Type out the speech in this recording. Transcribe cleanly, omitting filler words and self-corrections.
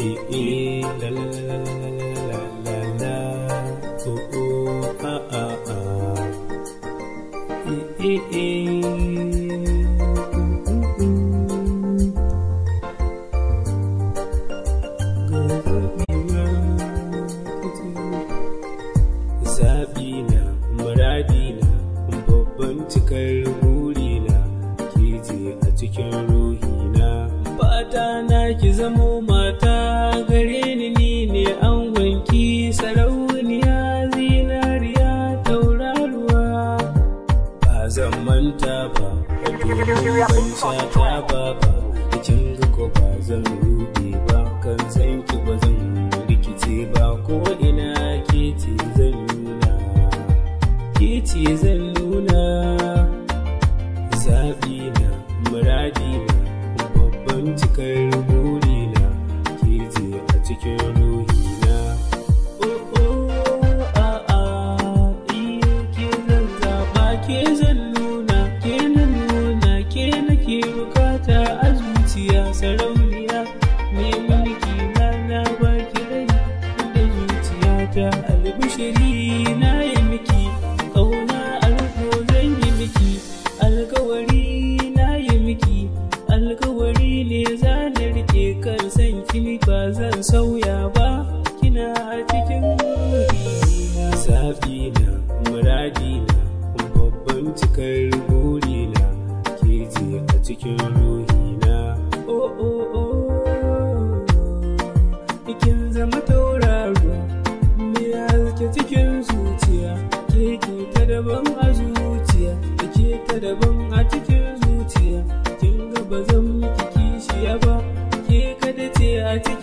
la la la la la la, oh oh ah. Zaɓina, muradina, babban cikar burina, ke je a cikin ruhina. Fata na ki zamo mata gare ni ne angonki, sarauniya zinariya tauraruwa. Ba zan manta ba, ban shata ba, kin ga ko ba zan ruɗe ba, kan san ki ba zan rikice ba, ko ina ke ce zan nuna. Zaɓina, muradina, babban cikar burina, ke je a cikin ruhina. Oh oh iya ke zan zaɓa, ke zan nuna, ke na nuna, ke nake bukata a zuciya. Sarauniya mai mulki na baki rai da zuciyata. Albishiri na yi miki, ƙauna alko zan yi miki, alkawari na yi miki, alkawari ne za na rike, kan san kini ba zan sauya ba, kina a cikin ruhina. Zaɓina, muradina, babban cikar burina, ke je a cikin ruhina. Oh oh oh, kin zama tauraruwa mai haske cikin zuciya, ke ta daban a zuciya, ke ta daban a cikin zuciya. Kin ga ba zan miki kishiya ba, ke kada ce a cikin